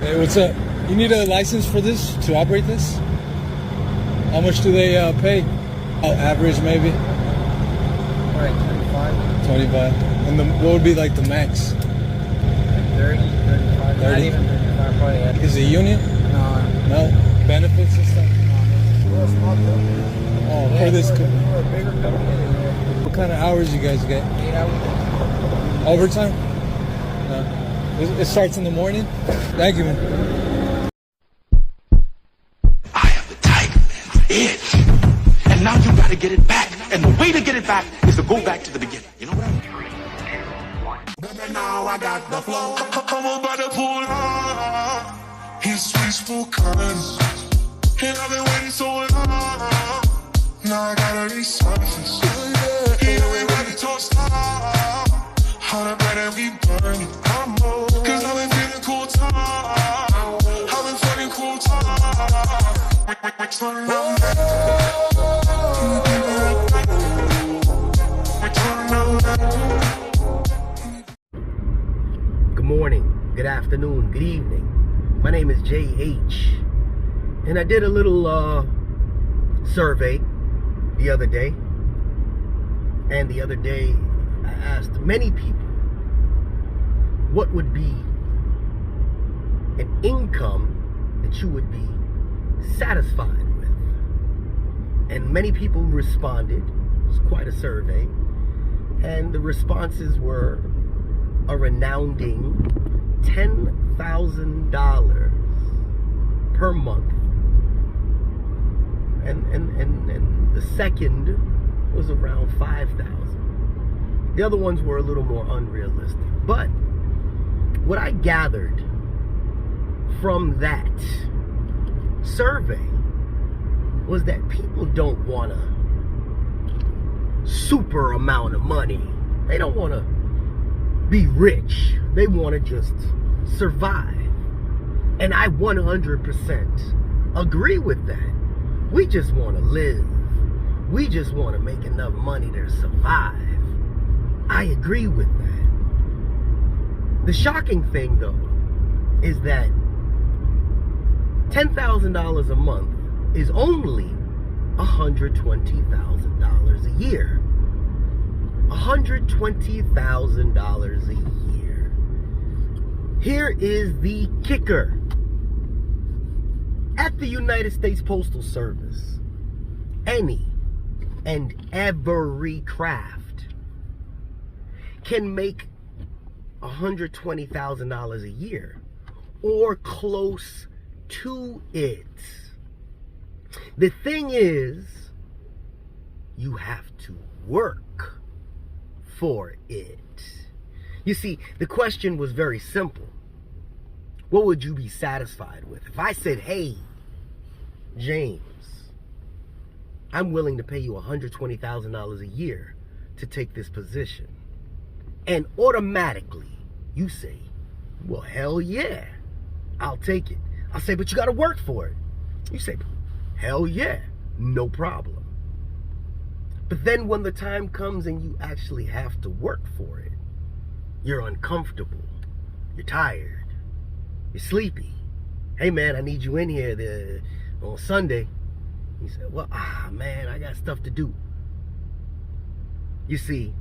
Hey, what's up? You need a license for this to operate this? How much do they pay? Average maybe? Alright, 25. 25. And what would be like the max? 30, 35. 30? Not even 35, probably. Yeah. Is it union? No. No? Benefits and stuff? We're a small company. Oh, Yeah, for this we're company. a bigger company than that. What kind of hours you guys get? 8 hours. Overtime? No. It starts in the morning? Thank you, man. I am the tiger, man, the edge. And now you gotta get it back. And the way to get it back is to go back to the beginning. You know what I mean? Baby, now I got the flow. I'm about to pull up. He's wasteful cause. And I've been waiting so long. Now I gotta resurface. He ain't ready to stop. How the better we burn it. Cause I've been feeling cool time. I've been feeling cool Good morning, good afternoon, good evening. My name is JH, and I did a little survey the other day. And the other day, I asked many people what would be an income that you would be satisfied with. And many people responded. It was quite a survey. And the responses were a resounding $10,000 per month. And the second was around $5,000. The other ones were a little more unrealistic. But what I gathered from that survey was that people don't want a super amount of money. They don't want to be rich. They want to just survive. And I 100% agree with that. We just want to live. We just want to make enough money to survive. I agree with that. The shocking thing, though, is that $10,000 a month is only $120,000 a year. $120,000 a year. Here is the kicker. At the United States Postal Service, any and every craft can make $120,000 a year or close to it. The thing is, you have to work for it. You see, the question was very simple. What would you be satisfied with? If I said, hey, James, I'm willing to pay you $120,000 a year to take this position. And automatically, you say, well, hell yeah, I'll take it. I'll say, but you got to work for it. You say, hell yeah, no problem. But then when the time comes and you actually have to work for it, you're uncomfortable, you're tired, you're sleepy. Hey man, I need you in here on Sunday. You say, well, man, I got stuff to do. You see,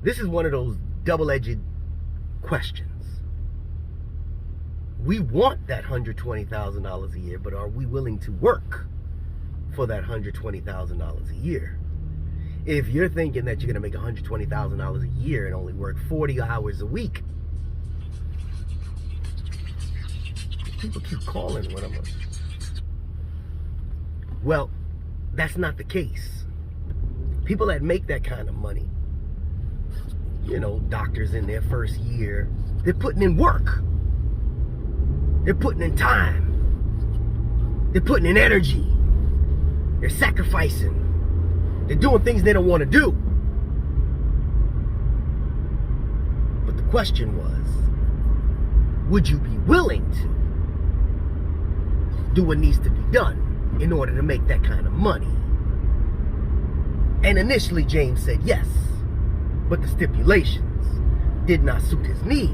this is one of those double-edged questions. We want that $120,000 a year, but are we willing to work for that $120,000 a year? If you're thinking that you're going to make $120,000 a year and only work 40 hours a week, people keep calling when I'm up. Well, that's not the case. People that make that kind of money, you know, doctors in their first year, they're putting in work. They're putting in time. They're putting in energy. They're sacrificing. They're doing things they don't want to do. But the question was, would you be willing to do what needs to be done in order to make that kind of money? And initially James said yes, but the stipulations did not suit his needs.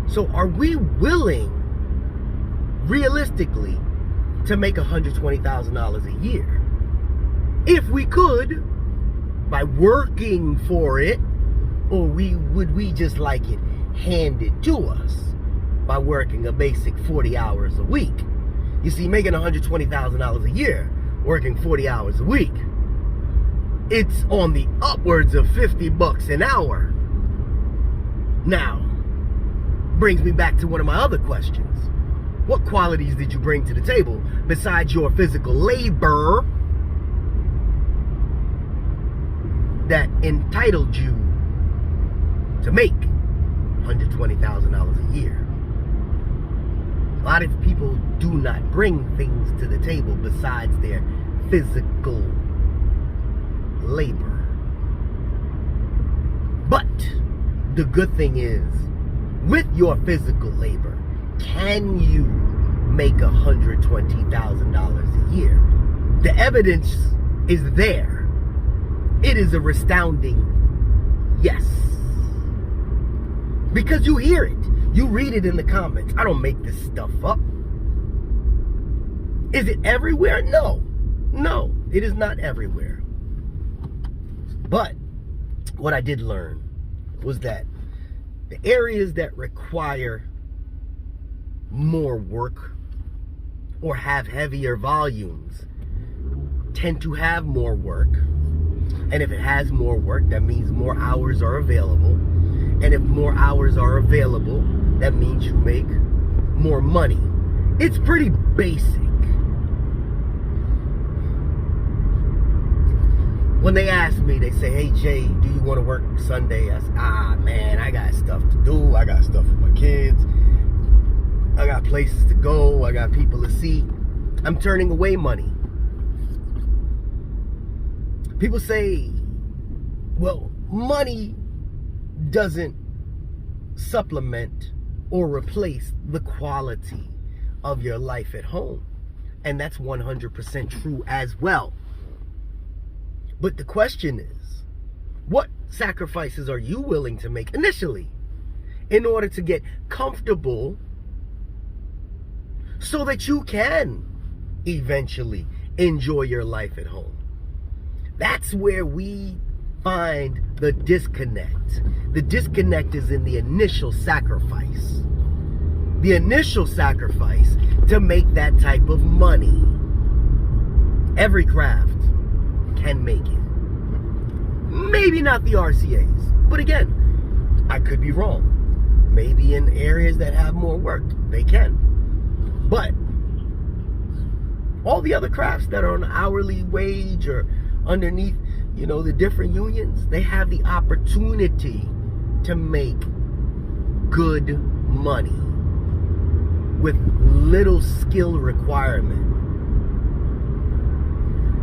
So are we willing, realistically, to make $120,000 a year? If we could, by working for it, or would we just like it handed to us by working a basic 40 hours a week? You see, making $120,000 a year, working 40 hours a week, it's on the upwards of $50 an hour. Now, brings me back to one of my other questions. What qualities did you bring to the table besides your physical labor that entitled you to make $120,000 a year? A lot of people do not bring things to the table besides their physical labor. But the good thing is, with your physical labor, can you make $120,000 a year? The evidence is there. It is a resounding yes. Because you hear it. You read it in the comments. I don't make this stuff up. Is it everywhere? No. No, it is not everywhere. But what I did learn was that the areas that require more work or have heavier volumes tend to have more work. And if it has more work, that means more hours are available. And if more hours are available, that means you make more money. It's pretty basic. When they ask me, they say, hey Jay, do you want to work Sunday? I say, man, I got stuff to do. I got stuff with my kids. I got places to go. I got people to see. I'm turning away money. People say, well, money doesn't supplement or replace the quality of your life at home. And that's 100% true as well. But the question is, what sacrifices are you willing to make initially in order to get comfortable so that you can eventually enjoy your life at home? That's where we find the disconnect. The disconnect is in the initial sacrifice. The initial sacrifice to make that type of money. Every craft can make it. Maybe not the RCAs, but again, I could be wrong. Maybe in areas that have more work, they can. But all the other crafts that are on hourly wage or underneath, the different unions, they have the opportunity to make good money with little skill requirement.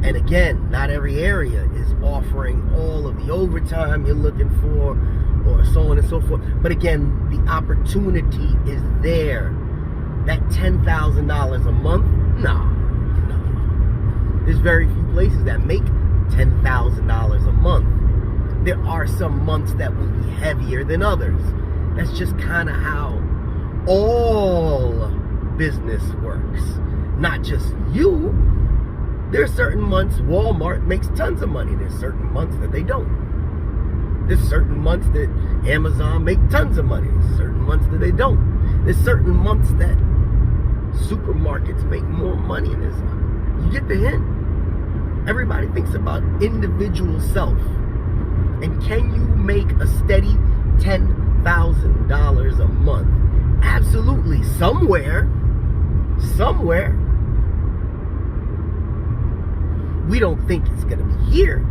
And again, not every area is offering all of the overtime you're looking for, or so on and so forth. But again, the opportunity is there. That $10,000 a month? No. There's very few places that make $10,000 a month. There are some months that will be heavier than others. That's just kind of how all business works. Not just you. There's certain months Walmart makes tons of money. There's certain months that they don't. There's certain months that Amazon make tons of money. There's certain months that they don't. There's certain months that supermarkets make more money than this. You get the hint. Everybody thinks about individual self. And can you make a steady $10,000 a month? Absolutely. Somewhere. We don't think it's going to be here,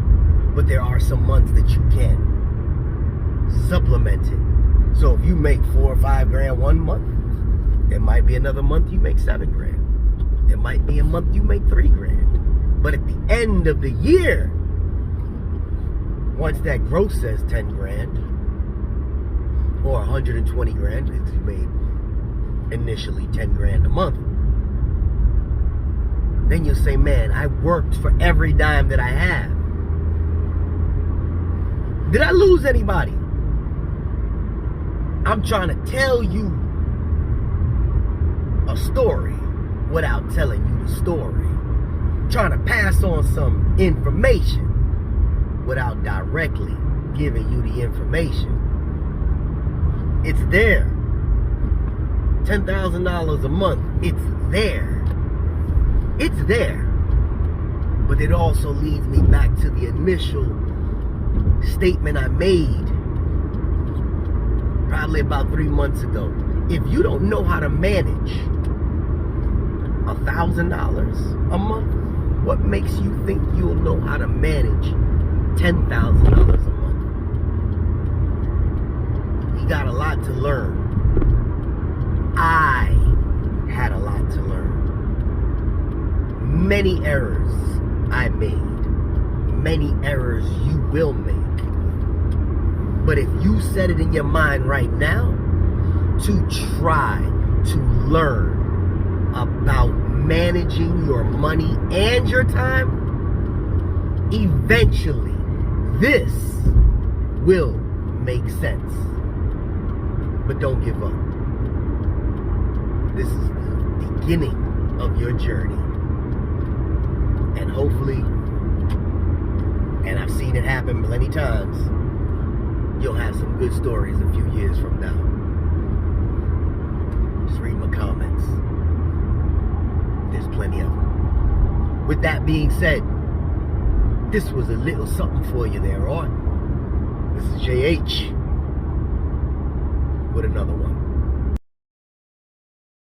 but there are some months that you can supplement it. So if you make $4 or $5 grand one month, there might be another month you make $7 grand. There might be a month you make $3 grand. But at the end of the year, once that gross says 10 grand or 120 grand, because you made initially 10 grand a month, then you'll say, man, I worked for every dime that I have. Did I lose anybody? I'm trying to tell you a story without telling you the story. Trying to pass on some information without directly giving you the information. It's there. $10,000 a month. It's there. It's there. But it also leads me back to the initial statement I made probably about 3 months ago. If you don't know how to manage $1,000 a month, what makes you think you'll know how to manage $10,000 a month? You got a lot to learn. I had a lot to learn. Many errors I made. Many errors you will make. But if you set it in your mind right now to try to learn about managing your money and your time, eventually this will make sense. But don't give up. This is the beginning of your journey. And hopefully, and I've seen it happen plenty times, you'll have some good stories a few years from now. Just read my comments. There's plenty of them. With that being said, this was a little something for you there, alright? This is JH with another one.